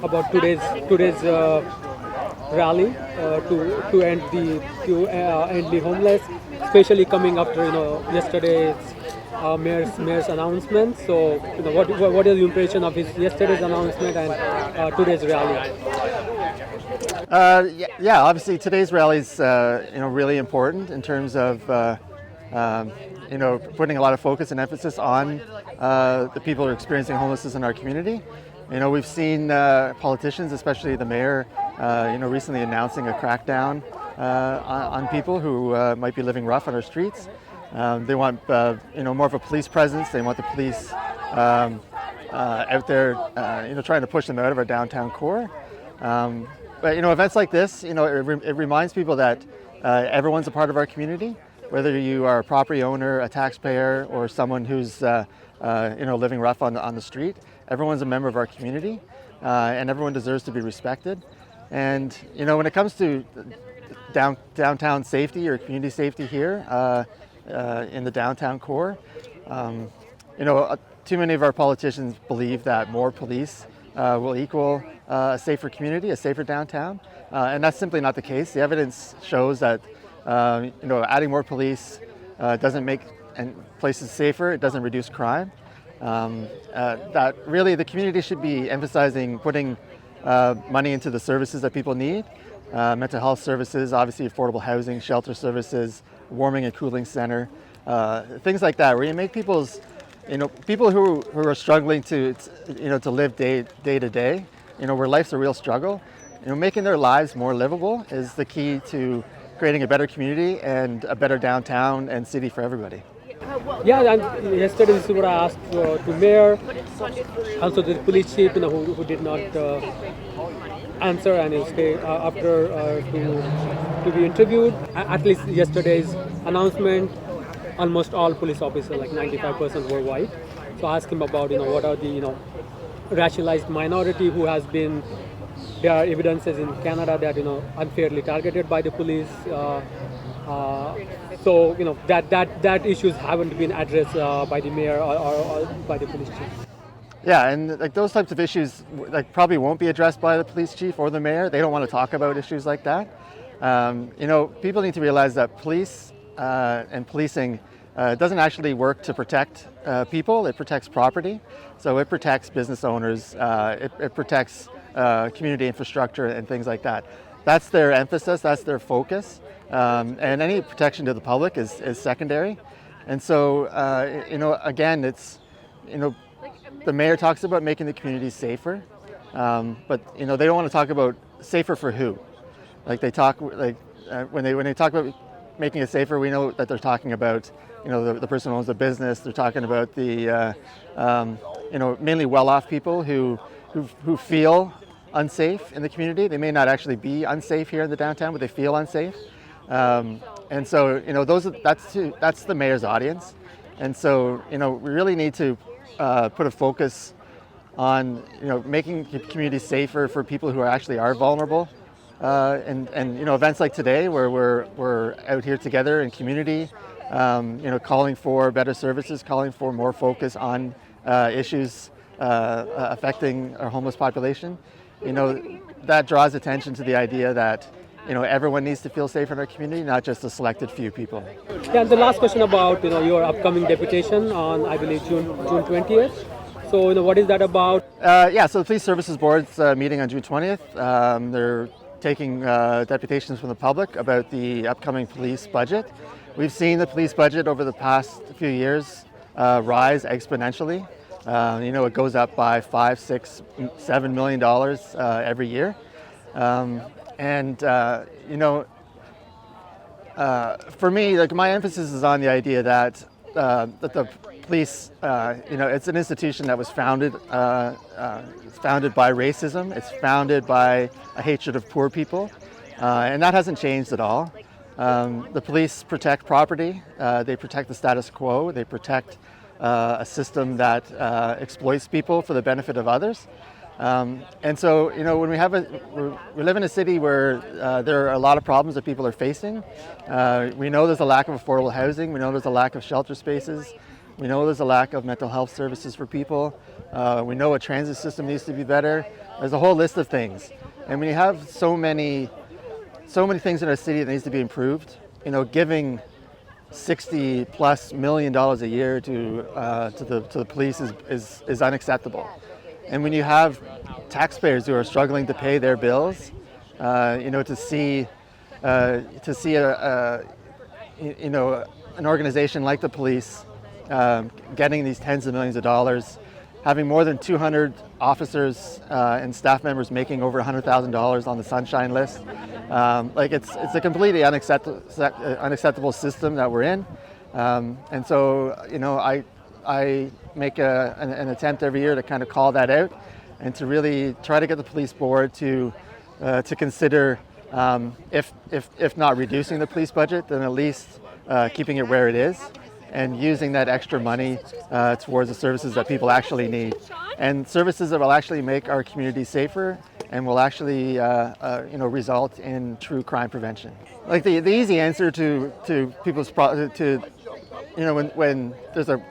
about today's rally to end the homeless, especially coming after yesterday's mayor's announcement. So what is the impression of his yesterday's announcement and today's rally? Yeah, obviously today's rally is really important in terms of putting a lot of focus and emphasis on the people who are experiencing homelessness in our community. We've seen politicians, especially the mayor, recently announcing a crackdown on people who might be living rough on our streets. They want more of a police presence. They want the police out there, trying to push them out of our downtown core. But events like this, it reminds people that everyone's a part of our community, whether you are a property owner, a taxpayer, or someone who's living rough on the street. Everyone's a member of our community, and everyone deserves to be respected. And when it comes to downtown safety or community safety here in the downtown core, too many of our politicians believe that more police will equal a safer community, a safer downtown, and that's simply not the case. The evidence shows that adding more police doesn't make places safer. It doesn't reduce crime. That really the community should be emphasizing putting money into the services that people need, mental health services, obviously affordable housing, shelter services, warming and cooling center, things like that, where you make people's people who are struggling to live day to day, where life's a real struggle, making their lives more livable is the key to creating a better community and a better downtown and city for everybody. Yeah, and yesterday this is what I asked to mayor, also the police chief, who did not answer and stay after to be interviewed. At least yesterday's announcement, almost all police officers, like 95%, were white. So I asked him about what are the racialized minority who has been. There are evidences in Canada that unfairly targeted by the police. So that issues haven't been addressed by the mayor or by the police chief. Yeah, and those types of issues probably won't be addressed by the police chief or the mayor. They don't want to talk about issues like that. People need to realize that police and policing doesn't actually work to protect people. It protects property. So it protects business owners. It protects community infrastructure and things like that. That's their emphasis. That's their focus. And any protection to the public is secondary. And so, again, it's, the mayor talks about making the community safer, but they don't want to talk about safer for who. When they talk about making it safer, we know that they're talking about the person who owns the business. They're talking about the mainly well-off people who feel unsafe in the community. They may not actually be unsafe here in the downtown, but they feel unsafe. And so that's the mayor's audience. And so we really need to put a focus on making communities safer for people who actually are vulnerable. And events like today, where we're out here together in community, calling for better services, calling for more focus on issues affecting our homeless population, that draws attention to the idea that everyone needs to feel safe in our community, not just a selected few people. Yeah, and the last question about your upcoming deputation on, I believe, June 20th. So what is that about? So the Police Services Board's meeting on June 20th. They're taking deputations from the public about the upcoming police budget. We've seen the police budget over the past few years rise exponentially. It goes up by $5, $6, $7 million every year. For me, my emphasis is on the idea that the police, it's an institution that was founded by racism. It's founded by a hatred of poor people, and that hasn't changed at all. The police protect property. They protect the status quo. They protect a system that exploits people for the benefit of others. And so, when we live in a city where there are a lot of problems that people are facing. We know there's a lack of affordable housing. We know there's a lack of shelter spaces. We know there's a lack of mental health services for people. We know a transit system needs to be better. There's a whole list of things. And when you have so many things in our city that needs to be improved, giving $60+ million a year to the police is unacceptable. And when you have taxpayers who are struggling to pay their bills, to see an organization like the police getting these tens of millions of dollars, having more than 200 officers and staff members making over $100,000 on the Sunshine List. It's a completely unacceptable system that we're in. And so, I make an attempt every year to kind of call that out and to really try to get the police board to consider, if not reducing the police budget, then at least keeping it where it is and using that extra money towards the services that people actually need, and services that will actually make our community safer and will actually result in true crime prevention. Like the easy answer to people's when there's an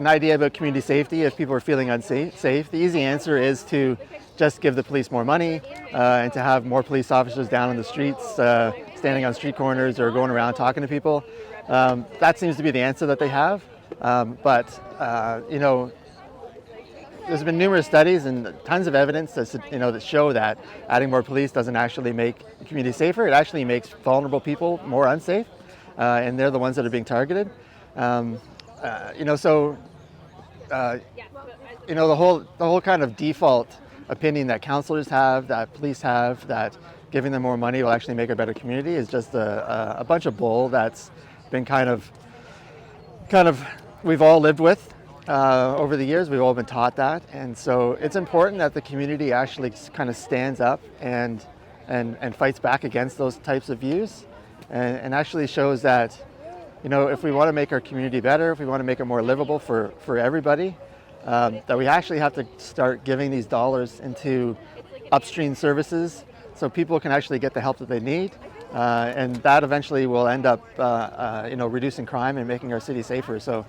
idea about community safety, if people are feeling unsafe, the easy answer is to just give the police more money and to have more police officers down on the streets, standing on street corners or going around talking to people. That seems to be the answer that they have. There's been numerous studies and tons of evidence that show that adding more police doesn't actually make the community safer. It actually makes vulnerable people more unsafe, and they're the ones that are being targeted. The whole kind of default opinion that councillors have, that police have, that giving them more money will actually make a better community is just a bunch of bull that's been kind of we've all lived with over the years. We've all been taught that, and so it's important that the community actually kind of stands up and fights back against those types of views, and actually shows that if we want to make our community better, if we want to make it more livable for everybody, that we actually have to start giving these dollars into upstream services so people can actually get the help that they need. And that eventually will end up, reducing crime and making our city safer. So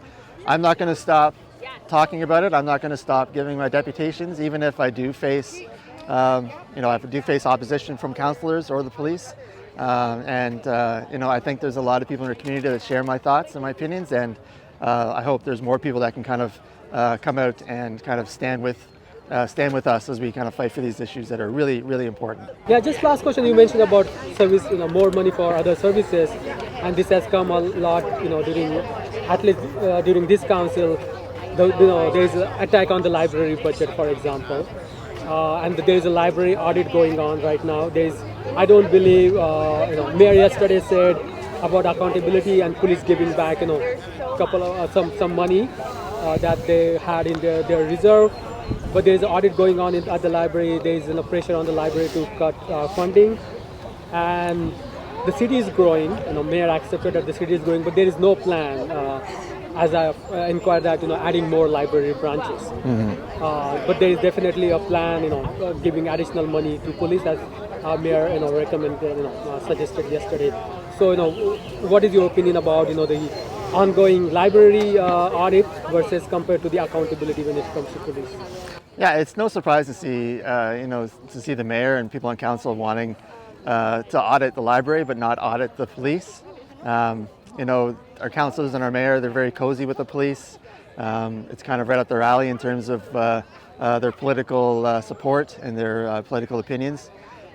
I'm not going to stop talking about it. I'm not going to stop giving my deputations, even if I do face, opposition from councillors or the police. I think there's a lot of people in our community that share my thoughts and my opinions, and I hope there's more people that can kind of come out and kind of stand with us as we kind of fight for these issues that are really, really important. Yeah, just last question. You mentioned about service, more money for other services, and this has come a lot, during this council. There is an attack on the library budget, for example, and there is a library audit going on right now. I don't believe, Mayor yesterday said about accountability and police giving back, some money that they had in their reserve. But there is an audit going on at the library. There is pressure on the library to cut funding, and the city is growing. Mayor accepted that the city is growing, but there is no plan. As I inquired that, adding more library branches. Mm-hmm. But there is definitely a plan, giving additional money to police, as Mayor, suggested yesterday. So, what is your opinion about, the ongoing library audit versus compared to the accountability when it comes to police? Yeah, it's no surprise to see, to see the mayor and people on council wanting to audit the library, but not audit the police. Our councillors and our mayor, they're very cozy with the police. It's kind of right up their alley in terms of their political support and their political opinions.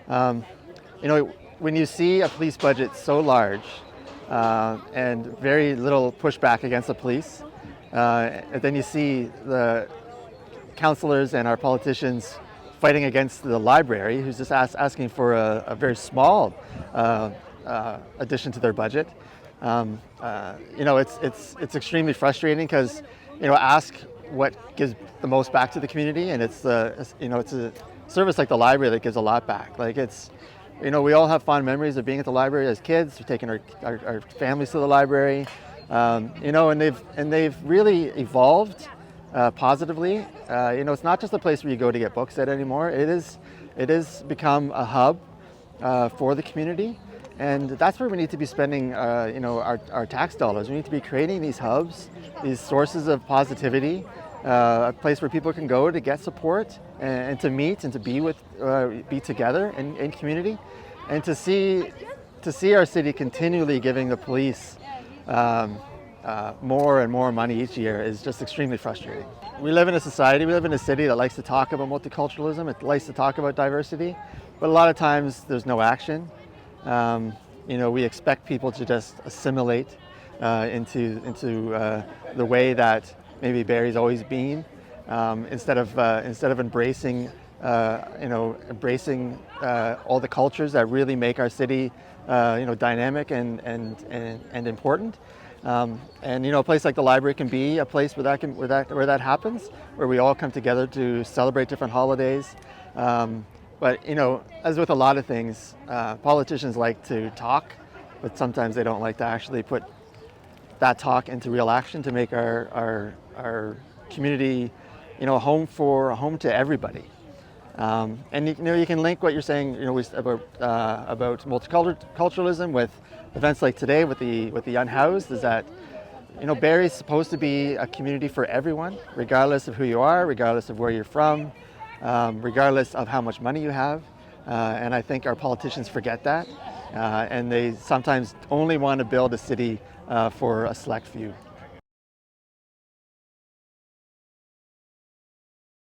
When you see a police budget so large and very little pushback against the police, and then you see the councillors and our politicians fighting against the library, who's just asking for a very small addition to their budget. It's extremely frustrating because, ask what gives the most back to the community, and it's a service like the library that gives a lot back. We all have fond memories of being at the library as kids. We've taken our families to the library, and they've really evolved positively. It's not just a place where you go to get books at anymore. It is become a hub for the community. And that's where we need to be spending, our tax dollars. We need to be creating these hubs, these sources of positivity, a place where people can go to get support and to meet and to be together in community, and to see our city continually giving the police more and more money each year is just extremely frustrating. We live in a society, we live in a city that likes to talk about multiculturalism, it likes to talk about diversity, but a lot of times there's no action. We expect people to just assimilate into the way that maybe Barrie's always been, instead of embracing all the cultures that really make our city dynamic and important. A place like the library can be a place where that happens, where we all come together to celebrate different holidays. But as with a lot of things, politicians like to talk, but sometimes they don't like to actually put that talk into real action to make our community, a home to everybody. And you can link what you're saying, about multiculturalism with events like today with the unhoused. Is that Barrie's supposed to be a community for everyone, regardless of who you are, regardless of where you're from, regardless of how much money you have. And I think our politicians forget that, and they sometimes only want to build a city for a select few.